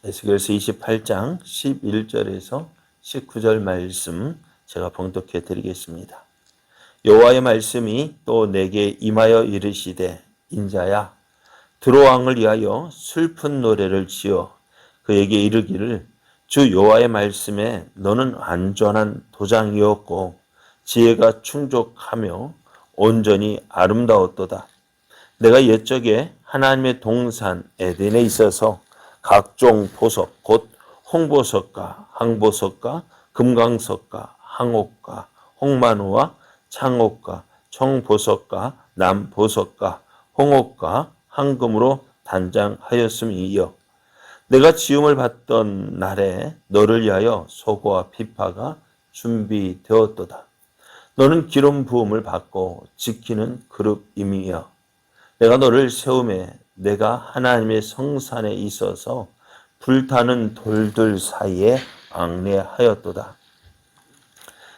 에스겔서 28장 11절에서 19절 말씀 제가 봉독해 드리겠습니다. 여호와의 말씀이 또 내게 임하여 이르시되 인자야 두로 왕을 위하여 슬픈 노래를 지어 그에게 이르기를 주 여호와의 말씀에 너는 완전한 도장이었고 지혜가 충족하며 온전히 아름다웠도다. 내가 옛적에 하나님의 동산 에덴에 있어서 각종 보석 곧 홍보석과 항보석과 금강석과 항옥과 홍만호와 창옥과 청보석과 남보석과 홍옥과 황금으로 단장하였음이요 내가 지음을 받던 날에 너를 위하여 소고와 비파가 준비되었도다. 너는 기름 부음을 받고 지키는 그룹임이여 내가 너를 세우매 내가 하나님의 성산에 있어서 불타는 돌들 사이에 앙래하였도다.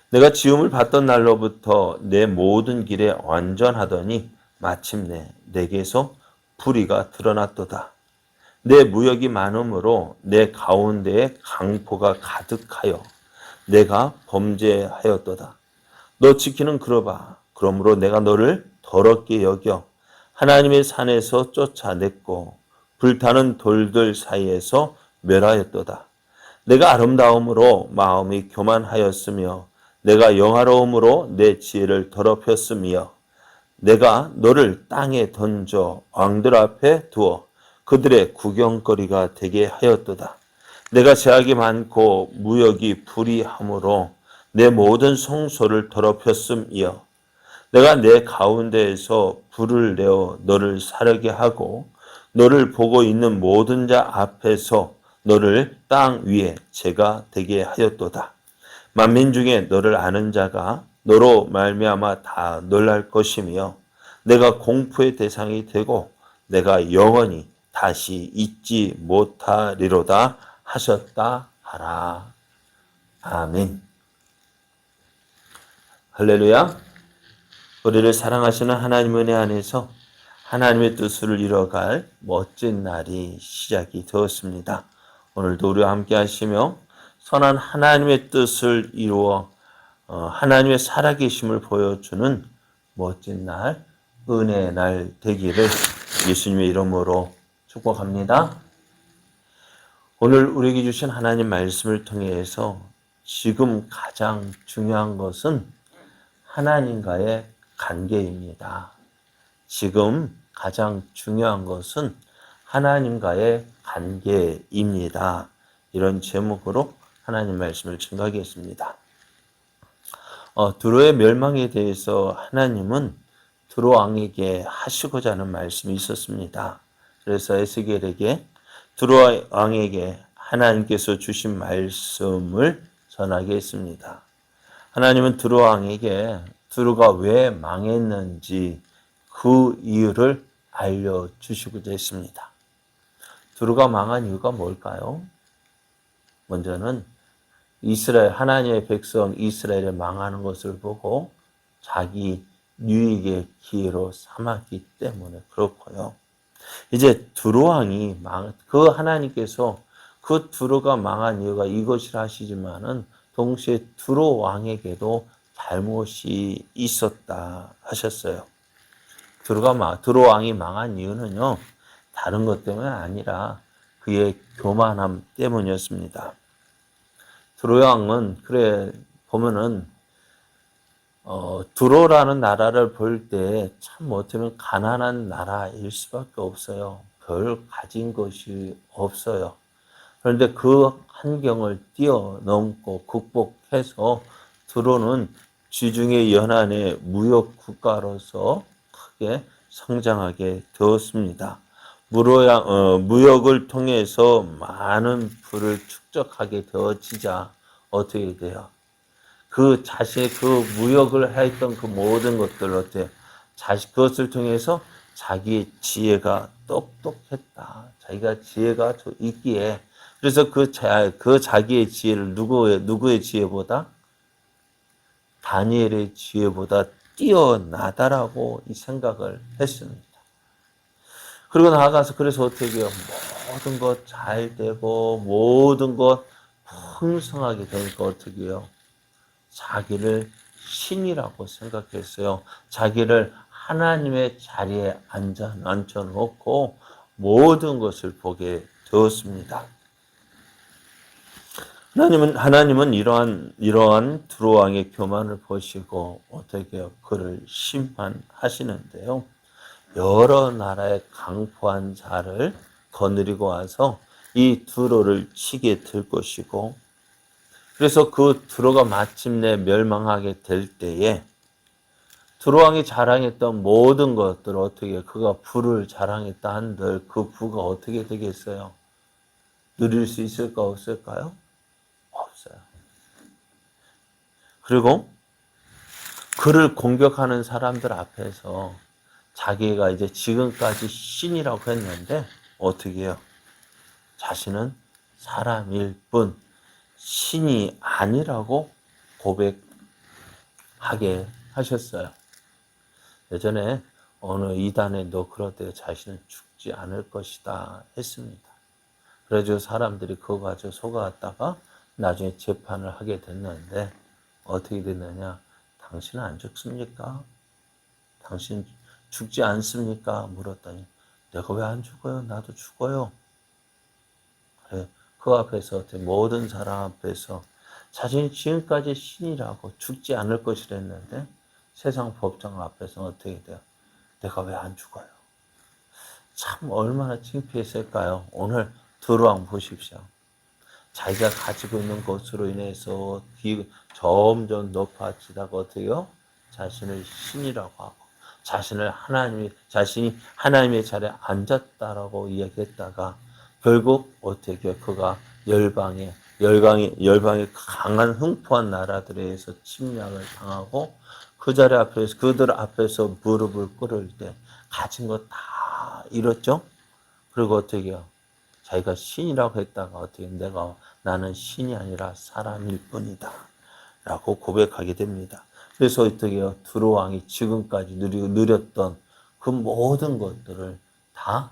내가 지음을 받던 날로부터 내 모든 길에 완전하더니 마침내 내게서 불의가 드러났도다. 내 무역이 많으므로 내 가운데에 강포가 가득하여 내가 범죄하였도다. 너 지키는 그룹아 그러므로 내가 너를 더럽게 여겨 하나님의 산에서 쫓아냈고 불타는 돌들 사이에서 멸하였도다. 내가 아름다움으로 마음이 교만하였으며 내가 영화로움으로 내 지혜를 더럽혔으며 내가 너를 땅에 던져 왕들 앞에 두어 그들의 구경거리가 되게 하였도다. 내가 제약이 많고 무역이 불의함으로 내 모든 성소를 더럽혔음이여 내가 내 가운데에서 불을 내어 너를 사르게 하고 너를 보고 있는 모든 자 앞에서 너를 땅 위에 재가 되게 하였도다. 만민 중에 너를 아는 자가 너로 말미암아 다 놀랄 것이며 내가 공포의 대상이 되고 내가 영원히 다시 잊지 못하리로다 하셨다 하라. 아멘. 할렐루야. 우리를 사랑하시는 하나님 은혜 안에서 하나님의 뜻을 이뤄갈 멋진 날이 시작이 되었습니다. 오늘도 우리와 함께 하시며 선한 하나님의 뜻을 이루어 하나님의 살아계심을 보여주는 멋진 날, 은혜의 날 되기를 예수님의 이름으로 축복합니다. 오늘 우리에게 주신 하나님 말씀을 통해서 지금 가장 중요한 것은 하나님과의 관계입니다. 지금 가장 중요한 것은 하나님과의 관계입니다. 이런 제목으로 하나님 말씀을 증거하겠습니다. 두로의 멸망에 대해서 하나님은 두로 왕에게 하시고자 하는 말씀이 있었습니다. 그래서 에스겔에게 두로 왕에게 하나님께서 주신 말씀을 전하게 했습니다. 하나님은 두로 왕에게 두로가 왜 망했는지 그 이유를 알려주시고자 했습니다. 두로가 망한 이유가 뭘까요? 먼저는 이스라엘, 하나님의 백성 이스라엘이 망하는 것을 보고 자기 유익의 기회로 삼았기 때문에 그렇고요. 이제 두로 왕이 그 하나님께서 그 두로가 망한 이유가 이것이라 하시지만은 동시에 두로 왕에게도 잘못이 있었다 하셨어요. 두로 왕이 망한 이유는요, 다른 것 때문이 아니라 그의 교만함 때문이었습니다. 두로 왕은 보면은 두로라는 나라를 볼 때 참 어쩌면 가난한 나라일 수밖에 없어요. 별 가진 것이 없어요. 그런데 그 환경을 뛰어넘고 극복해서 두로는 지중해 연안의 무역 국가로서 크게 성장하게 되었습니다. 무역을 통해서 많은 부를 축적하게 되어지자 어떻게 돼요? 그 자신의 그 무역을 했던 그 모든 것들 어때요? 그것을 통해서 자기의 지혜가 똑똑했다. 자기가 지혜가 있기에 그래서 그 자기의 지혜를 누구의 지혜보다? 다니엘의 지혜보다 뛰어나다라고 이 생각을 했습니다. 그리고 나아가서 그래서 어떻게 해요? 모든 것 잘 되고 모든 것 풍성하게 되니까 어떻게 해요? 자기를 신이라고 생각했어요. 자기를 하나님의 자리에 앉혀놓고 모든 것을 보게 되었습니다. 하나님은 이러한 두로왕의 교만을 보시고 어떻게 해요? 그를 심판하시는데요. 여러 나라의 강포한 자를 거느리고 와서 이 두로를 치게 될 것이고, 그래서 그 두로가 마침내 멸망하게 될 때에 두로왕이 자랑했던 모든 것들 어떻게 그가 부를 자랑했다 한들 그 부가 어떻게 되겠어요? 누릴 수 있을까 없을까요? 없어요. 그리고 그를 공격하는 사람들 앞에서 자기가 이제 지금까지 신이라고 했는데 어떻게 해요? 자신은 사람일 뿐 신이 아니라고 고백하게 하셨어요. 예전에 어느 이단에도 그럴 때 자신은 죽지 않을 것이다 했습니다. 그래서 사람들이 그거 가지고 속아갔다가 나중에 재판을 하게 됐는데 어떻게 됐느냐? 당신은 안 죽습니까? 당신 죽지 않습니까? 물었더니 내가 왜 안 죽어요? 나도 죽어요. 그래, 그 앞에서 모든 사람 앞에서 자신이 지금까지 신이라고 죽지 않을 것이랬는데 세상 법정 앞에서 어떻게 돼요? 내가 왜 안 죽어요? 참 얼마나 창피했을까요? 오늘 두루왕 보십시오. 자기가 가지고 있는 것으로 인해서 점점 높아지다가 어떻게요? 자신을 신이라고 하고 자신이 하나님의 자리에 앉았다라고 이야기했다가 결국 어떻게 그가 열방의 강한 흥포한 나라들에 의해서 침략을 당하고 그 자리 앞에서 그들 앞에서 무릎을 꿇을 때 가진 거 다 잃었죠. 그리고 어떻게 해요? 자기가 신이라고 했다가 어떻게 나는 신이 아니라 사람일 뿐이다 라고 고백하게 됩니다. 그래서 어떻게 해요? 두로왕이 지금까지 누렸던 그 모든 것들을 다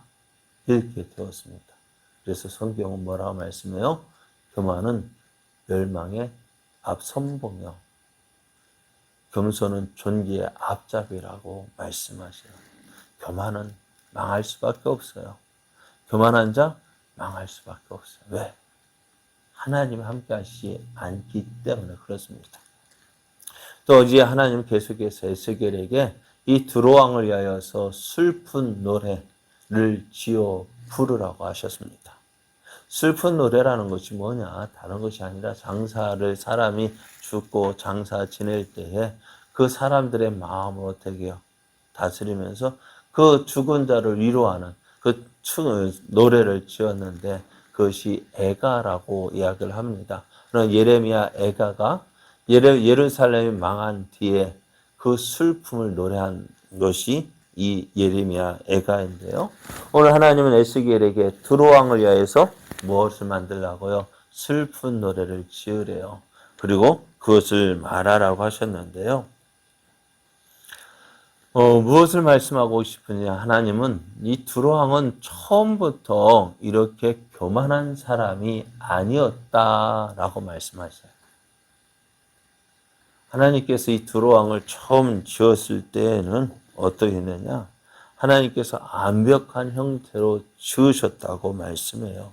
잃게 되었습니다. 그래서 성경은 뭐라고 말씀해요? 교만은 멸망의 앞선봉이요, 겸손은 존귀의 앞잡이라고 말씀하셔요. 교만은 망할 수밖에 없어요. 교만한 자 망할 수밖에 없어요. 왜? 하나님 함께 하시지 않기 때문에 그렇습니다. 또 이제 하나님 계속해서 에스겔에게 이 두로왕을 위하여서 슬픈 노래를 지어 부르라고 하셨습니다. 슬픈 노래라는 것이 뭐냐? 다른 것이 아니라 사람이 죽고 장사 지낼 때에 그 사람들의 마음을 어떻게 해요? 다스리면서 그 죽은 자를 위로하는 그 노래를 지었는데 그것이 애가라고 이야기를 합니다. 그런 예레미야 애가가 예루살렘이 망한 뒤에 그 슬픔을 노래한 것이 이 예레미야 애가인데요. 오늘 하나님은 에스겔에게 두로왕을 위하여서 무엇을 만들라고요? 슬픈 노래를 지으래요. 그리고 그것을 말하라고 하셨는데요. 무엇을 말씀하고 싶으냐? 하나님은 이 두로왕은 처음부터 이렇게 교만한 사람이 아니었다라고 말씀하셔요. 하나님께서 이 두로왕을 처음 지었을 때에는 어떻게 했느냐? 하나님께서 완벽한 형태로 지으셨다고 말씀해요.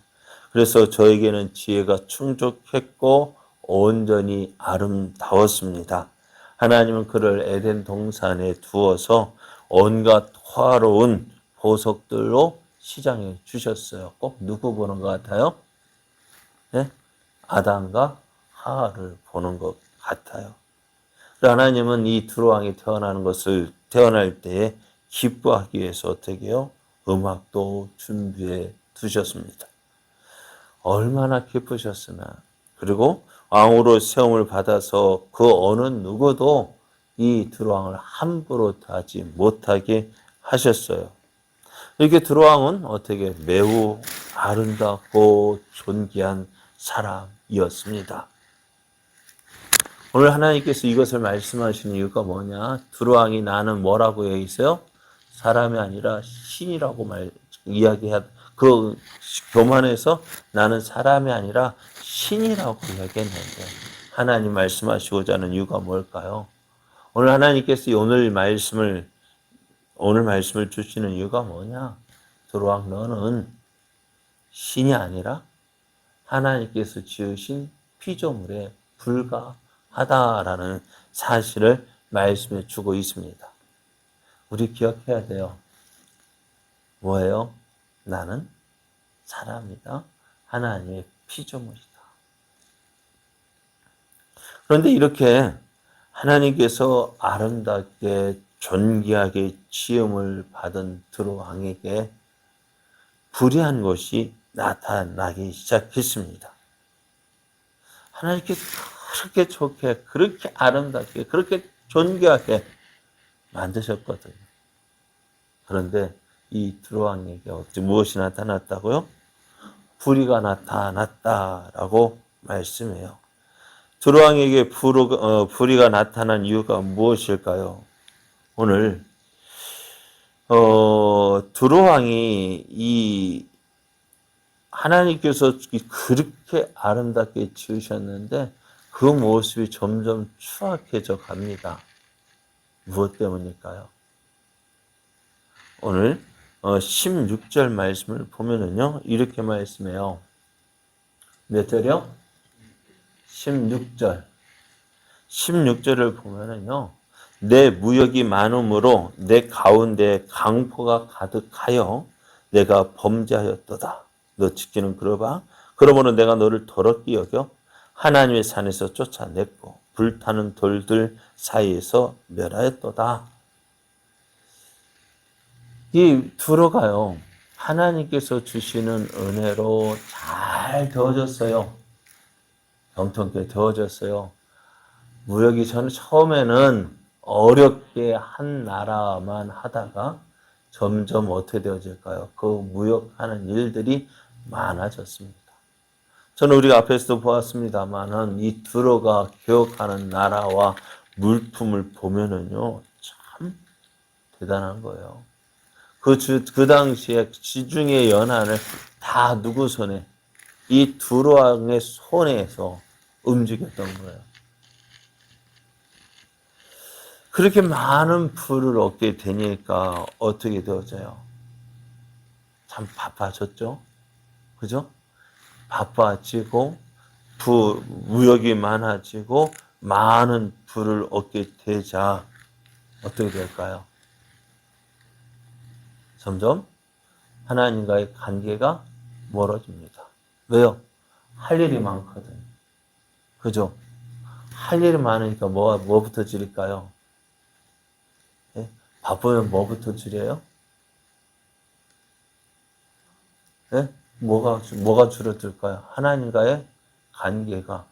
그래서 저에게는 지혜가 충족했고 온전히 아름다웠습니다. 하나님은 그를 에덴 동산에 두어서 온갖 화로운 보석들로 시장해 주셨어요. 꼭 누구 보는 것 같아요? 네? 아담과 하와를 보는 것 같아요. 하나님은 이 두로왕이 태어날 때에 기뻐하기 위해서 어떻게 해요? 음악도 준비해 두셨습니다. 얼마나 기쁘셨으면. 그리고 왕으로 세움을 받아서 그 어느 누구도 이 두로왕을 함부로 하지 못하게 하셨어요. 이렇게 두로왕은 어떻게 매우 아름답고 존귀한 사람이었습니다. 오늘 하나님께서 이것을 말씀하신 이유가 뭐냐? 두로왕이 나는 뭐라고 해 있어요? 사람이 아니라 신이라고 그 교만해서 나는 사람이 아니라 신이라고 이야기했는데 하나님 말씀하시고자 하는 이유가 뭘까요? 오늘 하나님께서 오늘 말씀을 주시는 이유가 뭐냐? 드로왕 너는 신이 아니라 하나님께서 지으신 피조물에 불과하다라는 사실을 말씀해 주고 있습니다. 우리 기억해야 돼요. 뭐예요? 나는 사람이다. 하나님의 피조물이다. 그런데 이렇게 하나님께서 아름답게 존귀하게 지음을 받은 드로왕에게 불의한 것이 나타나기 시작했습니다. 하나님께서 그렇게 좋게, 그렇게 아름답게, 그렇게 존귀하게 만드셨거든요. 그런데 이 드로왕에게 무엇이 나타났다고요? 불의가 나타났다라고 말씀해요. 드로왕에게 불의가 나타난 이유가 무엇일까요? 오늘 드로왕이 이 하나님께서 그렇게 아름답게 지으셨는데 그 모습이 점점 추악해져 갑니다. 무엇 때문일까요? 오늘 16절 말씀을 보면은요, 이렇게 말씀해요. 몇 절이요? 16절. 16절을 보면은요, 내 무역이 많음으로 내 가운데 강포가 가득하여 내가 범죄하였도다. 너 지키는 그러봐. 그러므로 내가 너를 더럽게 여겨 하나님의 산에서 쫓아냈고 불타는 돌들 사이에서 멸하였도다. 이 두로가요, 하나님께서 주시는 은혜로 잘 되어졌어요. 병통케 되어졌어요. 무역이 저는 처음에는 어렵게 한 나라만 하다가 점점 어떻게 되어질까요? 그 무역하는 일들이 많아졌습니다. 저는 우리가 앞에서도 보았습니다만은 이 두로가 개혁하는 나라와 물품을 보면은요, 참 대단한 거예요. 그 당시에 지중해 연안을 다 누구 손에? 이 두로왕의 손에서 움직였던 거예요. 그렇게 많은 부를 얻게 되니까 어떻게 되어져요? 참 바빠졌죠? 그죠? 바빠지고, 무역이 많아지고, 많은 부를 얻게 되자, 어떻게 될까요? 점점 하나님과의 관계가 멀어집니다. 왜요? 할 일이 많거든. 그죠? 할 일이 많으니까 뭐부터 줄일까요? 예? 바쁘면 뭐부터 줄여요? 예? 뭐가 줄어들까요? 하나님과의 관계가,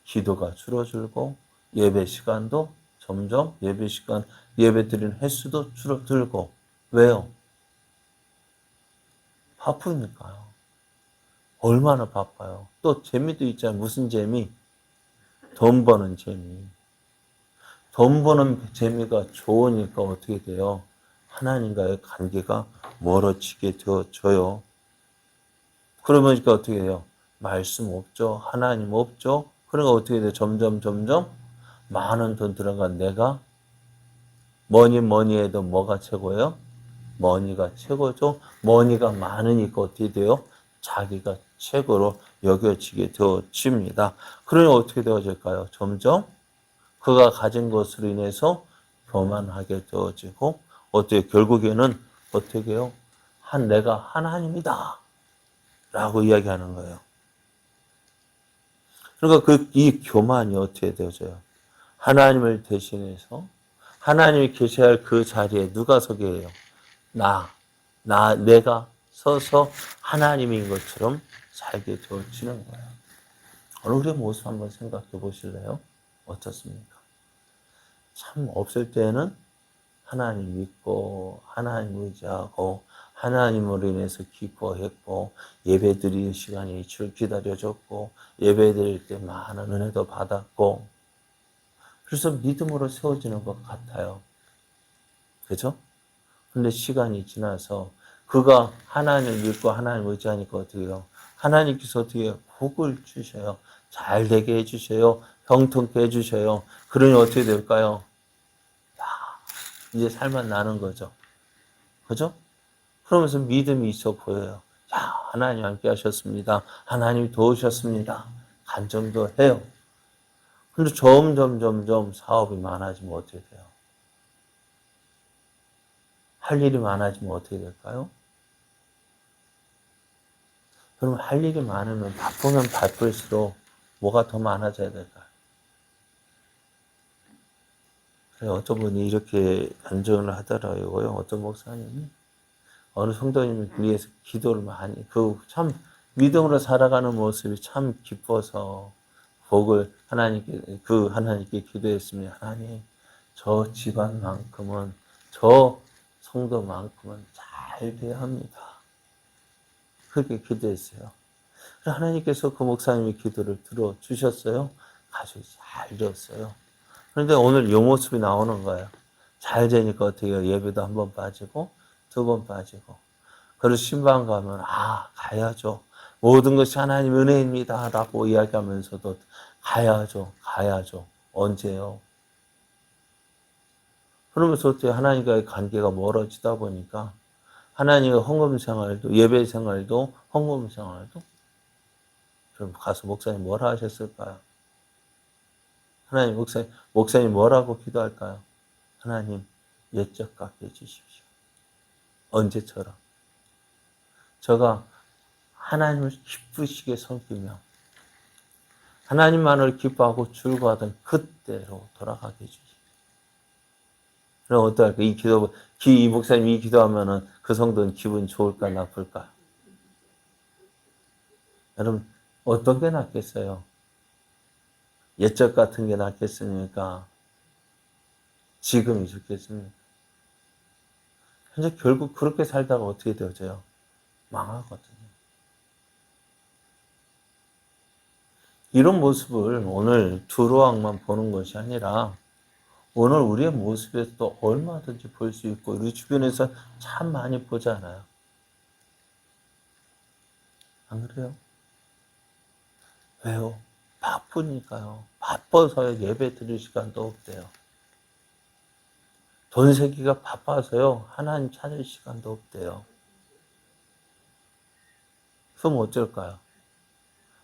기도가 줄어들고, 예배 시간도 점점 예배 드리는 횟수도 줄어들고, 왜요? 바쁘니까요. 얼마나 바빠요. 또 재미도 있잖아요. 무슨 재미? 돈 버는 재미. 돈 버는 재미가 좋으니까 어떻게 돼요? 하나님과의 관계가 멀어지게 되어져요. 그러니까 어떻게 돼요? 말씀 없죠. 하나님 없죠. 그러니까 어떻게 돼요? 점점 많은 돈 들어간 내가 뭐니 해도 뭐가 최고예요? 머니가 최고죠. 머니가 많으니까 어떻게 돼요? 자기가 최고로 여겨지게 되어집니다. 그러니 어떻게 되어질까요? 점점 그가 가진 것으로 인해서 교만하게 되어지고 어떻게 결국에는 어떻게 해요? 내가 하나님이다 라고 이야기하는 거예요. 그러니까 이 교만이 어떻게 되어져요? 하나님을 대신해서 하나님이 계셔야 할 그 자리에 누가 서게 해요? 내가 서서 하나님인 것처럼 살게 되어지는 거예요. 우리의 모습 한번 생각해 보실래요? 어떻습니까? 참 없을 때는 하나님 믿고 하나님 의지하고 하나님으로 인해서 기뻐했고 예배드리는 시간이 기다려졌고 예배드릴 때 많은 은혜도 받았고 그래서 믿음으로 세워지는 것 같아요. 그죠? 근데 시간이 지나서 그가 하나님을 믿고 하나님을 의지하니까 어떻게 해요? 하나님께서 어떻게 해요? 복을 주셔요. 잘 되게 해주셔요. 형통케 해주셔요. 그러니 어떻게 될까요? 이제 살만 나는 거죠. 그죠? 그러면서 믿음이 있어 보여요. 야, 하나님 함께 하셨습니다. 하나님 도우셨습니다. 간증도 해요. 근데 점점 사업이 많아지면 어떻게 돼요? 할 일이 많아지면 어떻게 될까요? 그럼 할 일이 많으면 바쁘면 바쁠수록 뭐가 더 많아져야 될까요? 그래, 어떤 분이 이렇게 간증을 하더라고요. 어떤 목사님이 어느 성도님을 위해서 기도를 많이, 참 믿음으로 살아가는 모습이 참 기뻐서 복을 하나님께 기도했습니다. 하나님, 저 집안만큼은, 저 성도만큼은 잘 돼야 합니다. 그렇게 기도했어요. 하나님께서 그 목사님의 기도를 들어주셨어요. 가족이 잘 되었어요. 그런데 오늘 이 모습이 나오는 거예요. 잘 되니까 어떻게 해요? 예배도 한 번 빠지고, 두 번 빠지고. 그리고 신방 가면, 가야죠. 모든 것이 하나님 은혜입니다. 라고 이야기하면서도, 가야죠. 언제요? 그러면서 어떻게 하나님과의 관계가 멀어지다 보니까, 하나님의 헌금 생활도, 예배 생활도, 헌금 생활도, 그럼 가서 목사님 뭐라 하셨을까요? 하나님, 목사님 뭐라고 기도할까요? 하나님, 옛적 갚게 해주십시오. 언제처럼. 제가 하나님을 기쁘시게 섬기며 하나님만을 기뻐하고 즐거워하던 그때로 돌아가게 해주십시오. 그럼 어떡할까? 이 목사님 이 기도하면은 그 성도는 기분 좋을까, 나쁠까? 여러분, 어떤 게 낫겠어요? 옛적 같은 게 낫겠습니까? 지금이 좋겠습니까? 현재 결국 그렇게 살다가 어떻게 되어져요? 망하거든요. 이런 모습을 오늘 두루왕만 보는 것이 아니라 오늘 우리의 모습에서도 얼마든지 볼 수 있고 우리 주변에서 참 많이 보잖아요. 안 그래요? 왜요? 바쁘니까요. 바빠서요. 예배 드릴 시간도 없대요. 돈 세기가 바빠서요. 하나님 찾을 시간도 없대요. 그럼 어쩔까요?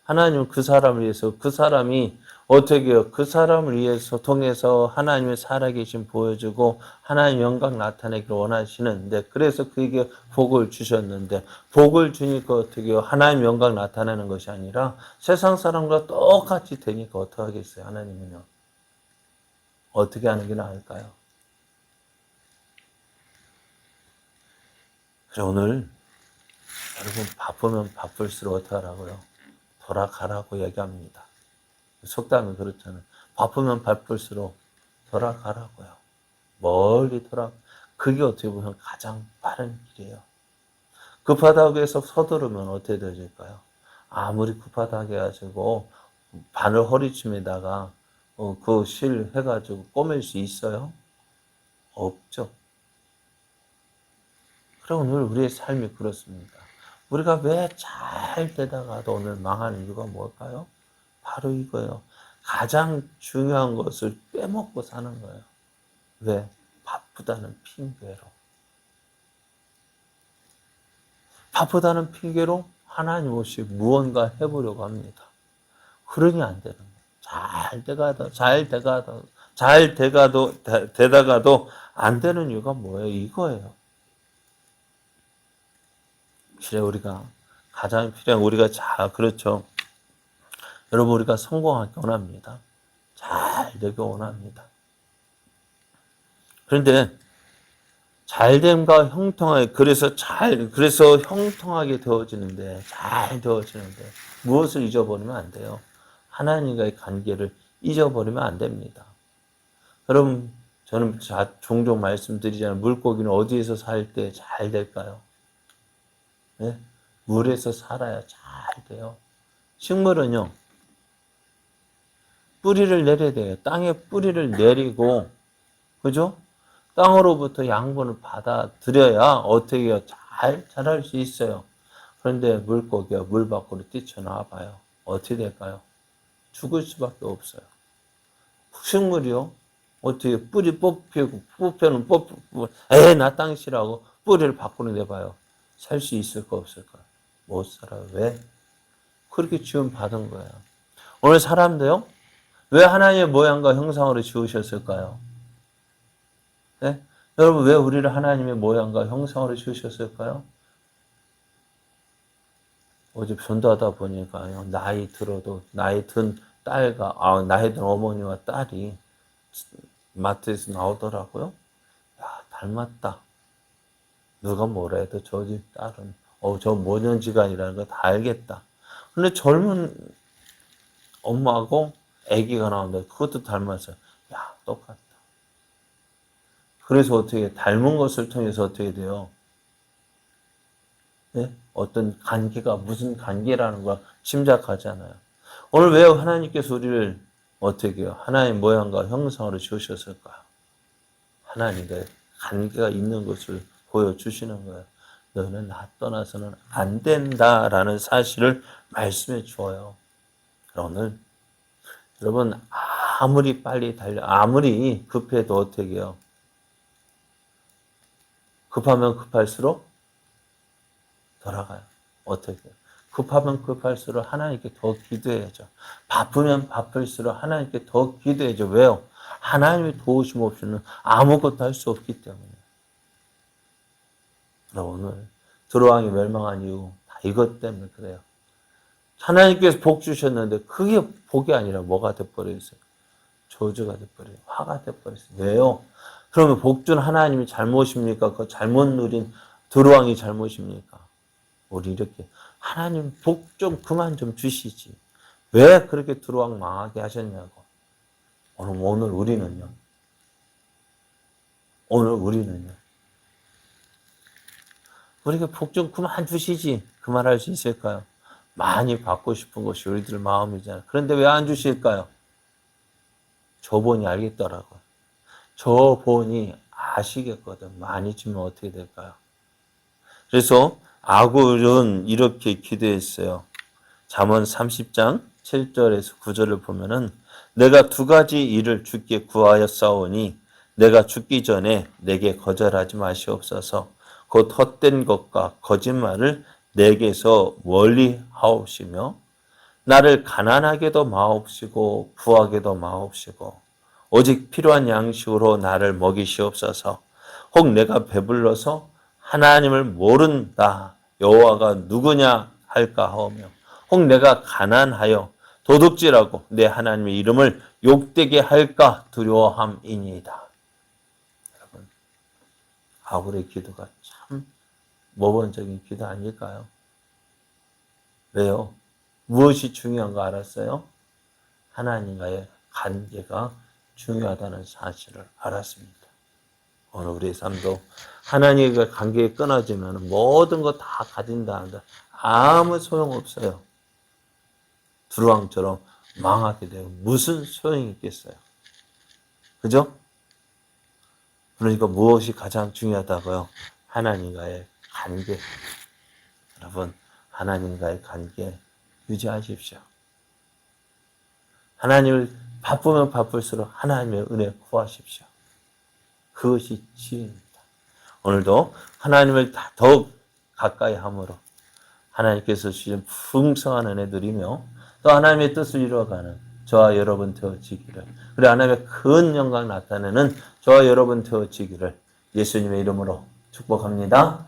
하나님은 그 사람을 위해서, 그 사람이 어떻게 해요? 그 사람을 위해서 통해서 하나님의 살아계신 보여주고 하나님 영광 나타내기를 원하시는데, 그래서 그에게 복을 주셨는데, 복을 주니까 어떻게 해요? 하나님 영광 나타내는 것이 아니라 세상 사람과 똑같이 되니까 어떡하겠어요? 하나님은요. 어떻게 하는 게 나을까요? 그래서 오늘 여러분 바쁘면 바쁠수록 어떻게 하라고요? 돌아가라고 얘기합니다. 속담이 그렇잖아요. 바쁘면 바쁠수록 돌아가라고요. 멀리 그게 어떻게 보면 가장 빠른 길이에요. 급하다고 해서 서두르면 어떻게 되어질까요? 아무리 급하다고 해가지고 바늘 허리춤에다가 그 실 해가지고 꼬맬 수 있어요? 없죠. 그럼 오늘 우리의 삶이 그렇습니다. 우리가 왜 잘 되다가도 오늘 망하는 이유가 뭘까요? 바로 이거예요. 가장 중요한 것을 빼먹고 사는 거예요. 왜? 바쁘다는 핑계로. 바쁘다는 핑계로 하나님 없이 무언가 해보려고 합니다. 그러니 안 되는 거예요. 되다가도 안 되는 이유가 뭐예요? 이거예요. 그래, 우리가 가장 필요한, 그렇죠. 여러분, 우리가 성공하기 원합니다. 잘 되기 원합니다. 그런데 잘됨과 그래서 형통하게 되어지는데, 잘 되어지는데, 무엇을 잊어버리면 안 돼요? 하나님과의 관계를 잊어버리면 안 됩니다. 여러분, 저는 종종 말씀드리잖아요. 물고기는 어디에서 살 때 잘 될까요? 네? 물에서 살아야 잘 돼요. 식물은요, 뿌리를 내려야 돼요. 땅에 뿌리를 내리고, 그죠? 땅으로부터 양분을 받아들여야 어떻게 해요? 잘 자랄 수 있어요. 그런데 물고기가 물 밖으로 뛰쳐나와 봐요. 어떻게 될까요? 죽을 수밖에 없어요. 식물이요? 어떻게 뿌리 뽑혀는 나 땅 싫어하고 뿌리를 밖으로 내봐요. 살 수 있을까 없을까? 못 살아요. 왜? 그렇게 지음 받은 거예요. 오늘 사람도요? 왜 하나님의 모양과 형상으로 지으셨을까요? 네? 여러분, 왜 우리를 하나님의 모양과 형상으로 지으셨을까요? 어제 전도하다 보니까요, 나이 들어도, 나이 든 딸과, 나이 든 어머니와 딸이 마트에서 나오더라고요. 야, 닮았다. 누가 뭐라 해도 저 집 딸은, 저 모년지간이라는 거 다 알겠다. 근데 젊은 엄마하고 아기가 나온다. 그것도 닮았어요. 야, 똑같다. 그래서 어떻게, 닮은 것을 통해서 어떻게 돼요? 네? 어떤 관계가 무슨 관계라는 걸 짐작하잖아요. 오늘 왜 하나님께서 우리를 어떻게 해요? 하나님 모양과 형상으로 지으셨을까요? 하나님과 관계가 있는 것을 보여주시는 거예요. 너는 나 떠나서는 안 된다라는 사실을 말씀해 주어요. 오늘 여러분 아무리 빨리 아무리 급해도 어떻게 해요? 급하면 급할수록 돌아가요. 어떻게 해요? 급하면 급할수록 하나님께 더 기도해야죠. 바쁘면 바쁠수록 하나님께 더 기도해야죠. 왜요? 하나님의 도우심 없이는 아무것도 할 수 없기 때문에. 오늘 두로왕이 멸망한 이유 다 이것 때문에 그래요. 하나님께서 복 주셨는데 그게 복이 아니라 뭐가 돼버렸어요? 저주가 돼버려요. 화가 돼버렸어요. 왜요? 그러면 복 준 하나님이 잘못입니까? 그 잘못 누린 두로왕이 잘못입니까? 우리 이렇게 하나님 복 좀 그만 좀 주시지. 왜 그렇게 두로왕 망하게 하셨냐고. 오늘 우리는요. 우리가 복 좀 그만 주시지. 그 말 할 수 있을까요? 많이 받고 싶은 것이 우리들 마음이잖아요. 그런데 왜 안 주실까요? 저본이 알겠더라고요. 저본이 아시겠거든. 많이 주면 어떻게 될까요? 그래서 아굴은 이렇게 기도했어요. 잠언 30장 7절에서 9절을 보면은 내가 두 가지 일을 주께 구하였사오니 내가 죽기 전에 내게 거절하지 마시옵소서. 곧 헛된 것과 거짓말을 내게서 멀리 하옵시며 나를 가난하게도 마옵시고 부하게도 마옵시고 오직 필요한 양식으로 나를 먹이시옵소서. 혹 내가 배불러서 하나님을 모른다 여호와가 누구냐 할까 하오며 혹 내가 가난하여 도둑질하고 내 하나님의 이름을 욕되게 할까 두려워함이니이다. 여러분, 아굴의 기도가 참 모범적인 기도 아닐까요? 왜요? 무엇이 중요한 거 알았어요? 하나님과의 관계가 중요하다는 사실을 알았습니다. 오늘 우리의 삶도 하나님과 관계가 끊어지면 모든 거 다 가진다 한다. 아무 소용없어요. 두루왕처럼 망하게 되면 무슨 소용이 있겠어요? 그죠? 그러니까 무엇이 가장 중요하다고요? 하나님과의 관계. 여러분, 하나님과의 관계 유지하십시오. 하나님을 바쁘면 바쁠수록 하나님의 은혜 구하십시오. 그것이 지혜입니다. 오늘도 하나님을 더욱 가까이 함으로 하나님께서 주신 풍성한 은혜 누리며 또 하나님의 뜻을 이루어가는 저와 여러분 되어지기를, 그리고 하나님의 큰 영광 나타내는 저와 여러분 되어지기를 예수님의 이름으로 축복합니다.